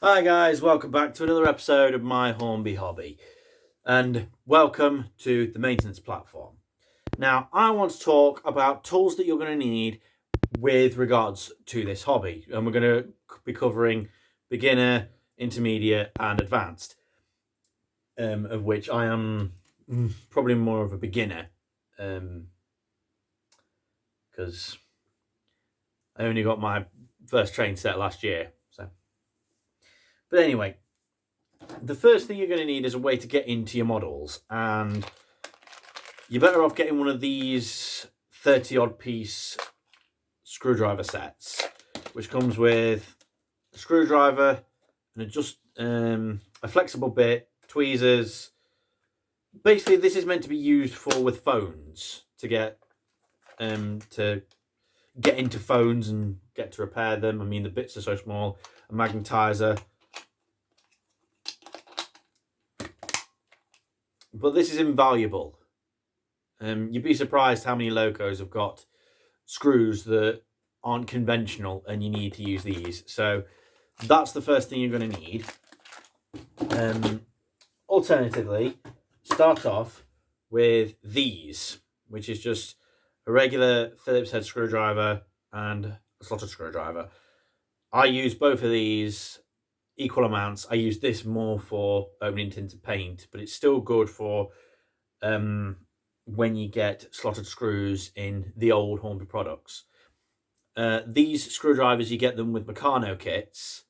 Hi guys, welcome back to another episode of my Hornby hobby, and welcome to the maintenance platform. Now, I want to talk about tools that you're going to need with regards to this hobby, and we're going to be covering beginner, intermediate, and advanced, of which I am probably more of a beginner, because I only got my first train set last year. But anyway, the first thing you're going to need is a way to get into your models, and you're better off getting one of these 30 odd piece screwdriver sets, which comes with a screwdriver and a flexible bit, tweezers. Basically, this is meant to be used with phones to get into phones and get to repair them. I mean, the bits are so small. A magnetizer. But this is invaluable. You'd be surprised how many locos have got screws that aren't conventional, and you need to use these. So that's the first thing you're going to need. Alternatively, start off with these, which is just a regular Phillips head screwdriver and a slotted screwdriver. I use both of these equal amounts. I use this more for opening tins of paint, but it's still good for when you get slotted screws in the old Hornby products. These screwdrivers, you get them with Meccano kits.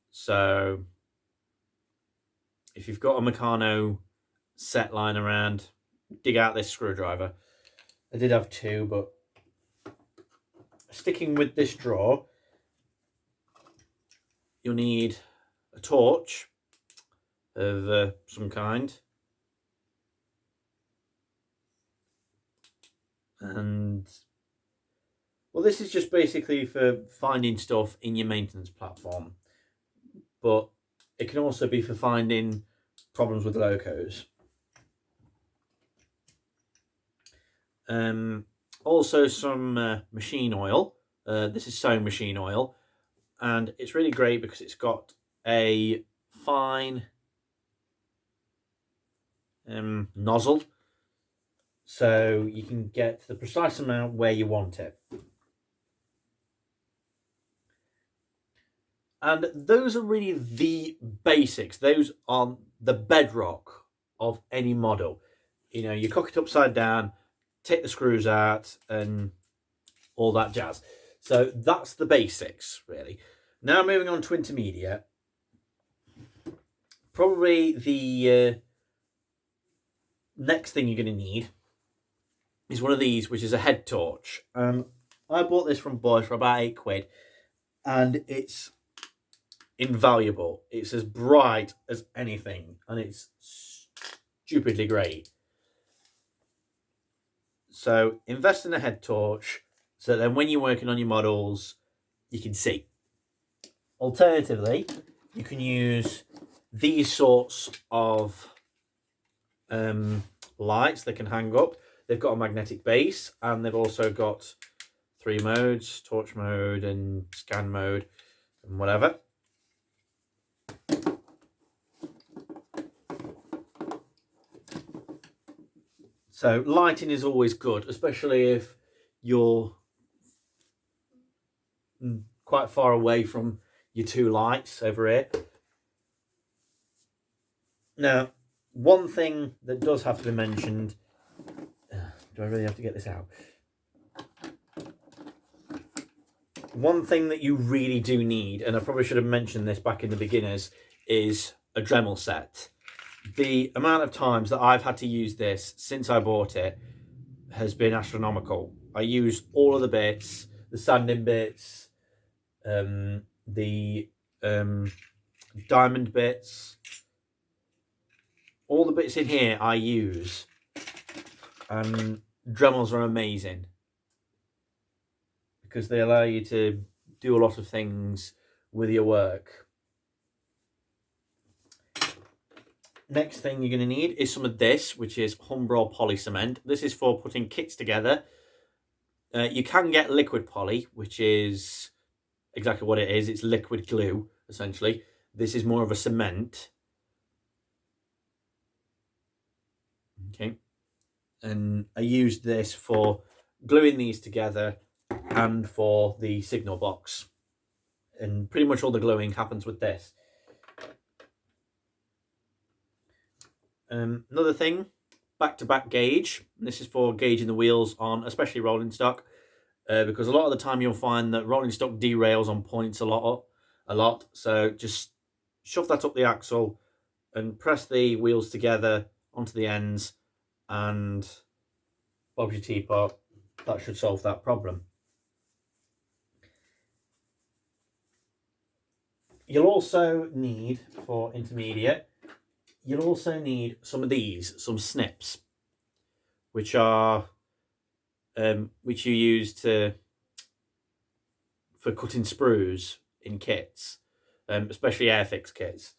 So if you've got a Meccano set lying around, dig out this screwdriver. I did have two, but sticking with this drawer, you'll need a torch of some kind. And, well, this is just basically for finding stuff in your maintenance platform. But it can also be for finding problems with locos. Also some machine oil. This is sewing machine oil. And it's really great because it's got a fine nozzle, so you can get the precise amount where you want it. And those are really the basics. Those are the bedrock of any model. You know, you cock it upside down, take the screws out, and all that jazz. So that's the basics, really. Now moving on to intermediate. Probably the next thing you're going to need is one of these, which is a head torch. I bought this from Boys for about £8, and it's invaluable. It's as bright as anything, and it's stupidly great. So invest in a head torch, so then when you're working on your models, you can see. Alternatively, you can use these sorts of lights that can hang up. They've got a magnetic base, and they've also got 3 modes: torch mode and scan mode and whatever. So lighting is always good, especially if you're quite far away from your 2 lights over here. Now, one thing that does have to be mentioned, do I really have to get this out? One thing that you really do need, and I probably should have mentioned this back in the beginners, is a Dremel set. The amount of times that I've had to use this since I bought it has been astronomical. I use all of the bits, the sanding bits, the diamond bits, all the bits in here I use, and Dremels are amazing because they allow you to do a lot of things with your work. Next thing you're going to need is some of this, which is Hornby poly cement. This is for putting kits together. You can get liquid poly, which is exactly what it is. It's liquid glue, essentially. This is more of a cement. Okay. And I used this for gluing these together and for the signal box. And pretty much all the gluing happens with this. Another thing, back-to-back gauge. This is for gauging the wheels on especially rolling stock, because a lot of the time you'll find that rolling stock derails on points a lot. So just shove that up the axle and press the wheels together onto the ends, and bob's your teapot. That should solve that problem. You'll also need, for intermediate, you'll also need some of these, some snips, which are which you use for cutting sprues in kits, especially Airfix kits.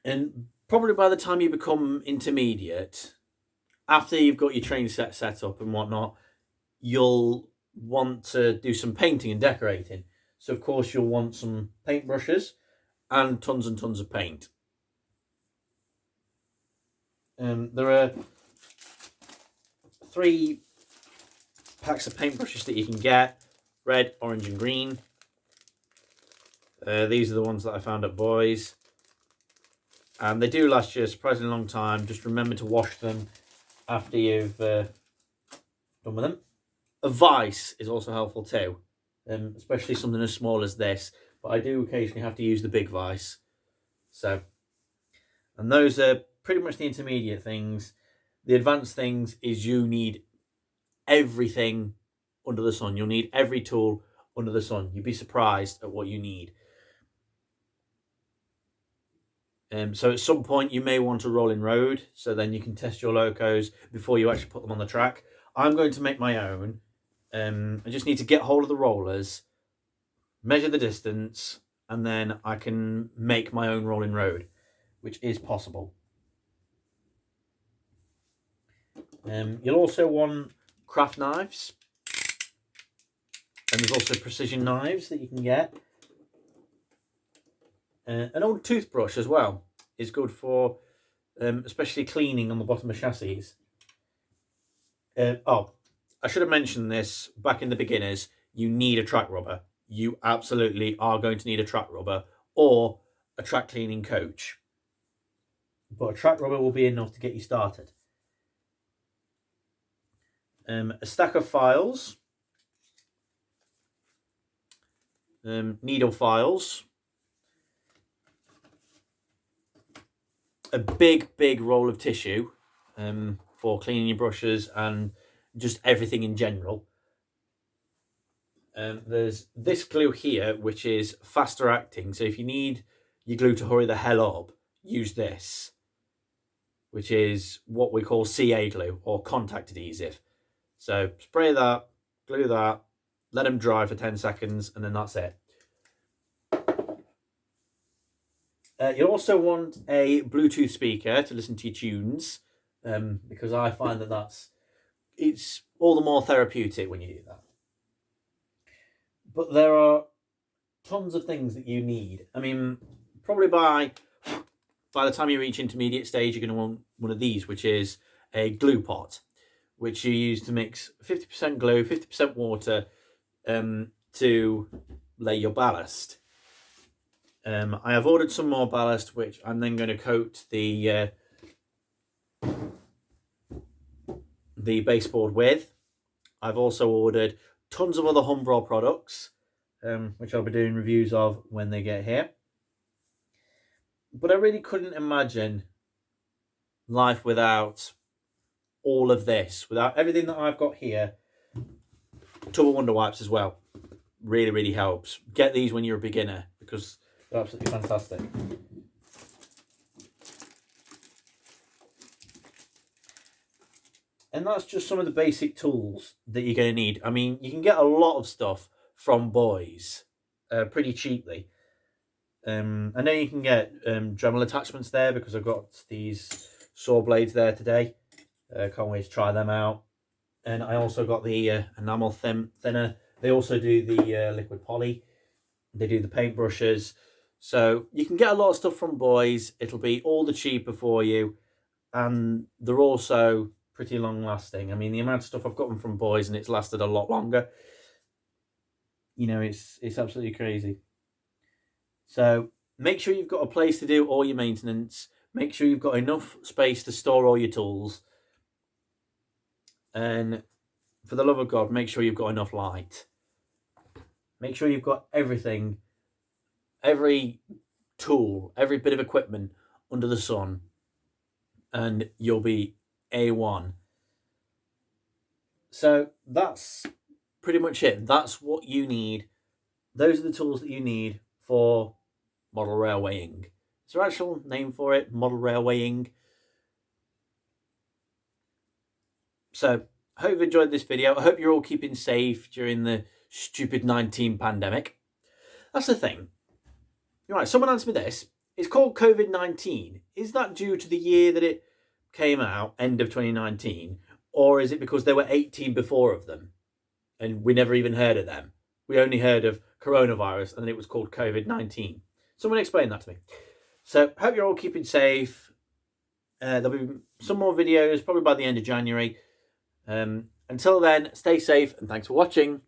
And probably by the time you become intermediate, after you've got your train set up and whatnot, you'll want to do some painting and decorating. So of course you'll want some paintbrushes and tons of paint. There are 3 packs of paintbrushes that you can get: red, orange and green. These are the ones that I found at Boys, and they do last you a surprisingly long time. Just remember to wash them after you've done with them. A vise is also helpful too, especially something as small as this, but I do occasionally have to use the big vise. So, and those are pretty much the intermediate things. The advanced things is you need everything under the sun. You'll need every tool under the sun. You'd be surprised at what you need. So at some point you may want a rolling road, so then you can test your locos before you actually put them on the track. I'm going to make my own. I just need to get hold of the rollers, measure the distance, and then I can make my own rolling road, which is possible. You'll also want craft knives, and there's also precision knives that you can get. An old toothbrush as well is good for especially cleaning on the bottom of chassis. I should have mentioned this back in the beginners. You need a track rubber. You absolutely are going to need a track rubber or a track cleaning coach. But a track rubber will be enough to get you started. A stack of files, needle files, a big roll of tissue for cleaning your brushes and just everything in general. There's this glue here, which is faster acting. So if you need your glue to hurry the hell up, use this, which is what we call CA glue or contact adhesive. So spray that, glue that, let them dry for 10 seconds, and then that's it. You'll also want a Bluetooth speaker to listen to your tunes, because I find that it's all the more therapeutic when you do that. But there are tons of things that you need. I mean, probably by the time you reach intermediate stage, you're going to want one of these, which is a glue pot, which you use to mix 50% glue, 50% water to lay your ballast. I have ordered some more ballast, which I'm then going to coat the baseboard with. I've also ordered tons of other Hornby products, which I'll be doing reviews of when they get here. But I really couldn't imagine life without all of this, without everything that I've got here. Tub of Wonder wipes as well. Really helps. Get these when you're a beginner because they're absolutely fantastic. And that's just some of the basic tools that you're going to need. I mean, you can get a lot of stuff from Boys pretty cheaply. I know you can get Dremel attachments there because I've got these saw blades there today. Can't wait to try them out. And I also got the enamel thinner. They also do the liquid poly. They do the paintbrushes. So you can get a lot of stuff from Boys. It'll be all the cheaper for you. And they're also pretty long lasting. I mean, the amount of stuff I've gotten from Boys and it's lasted a lot longer. You know, it's absolutely crazy. So make sure you've got a place to do all your maintenance. Make sure you've got enough space to store all your tools. And for the love of God, make sure you've got enough light. Make sure you've got everything, every tool, every bit of equipment under the sun, and you'll be A1. So that's pretty much it. That's what you need. Those are the tools that you need for model railwaying. Is there an actual name for it? Model railwaying. So I hope you've enjoyed this video. I hope you're all keeping safe during the stupid 19 pandemic. That's the thing. Right, someone answer me this. It's called COVID-19. Is that due to the year that it came out, end of 2019? Or is it because there were 18 before of them and we never even heard of them? We only heard of coronavirus and it was called COVID-19. Someone explain that to me. So hope you're all keeping safe. There'll be some more videos probably by the end of January. Until then, stay safe and thanks for watching.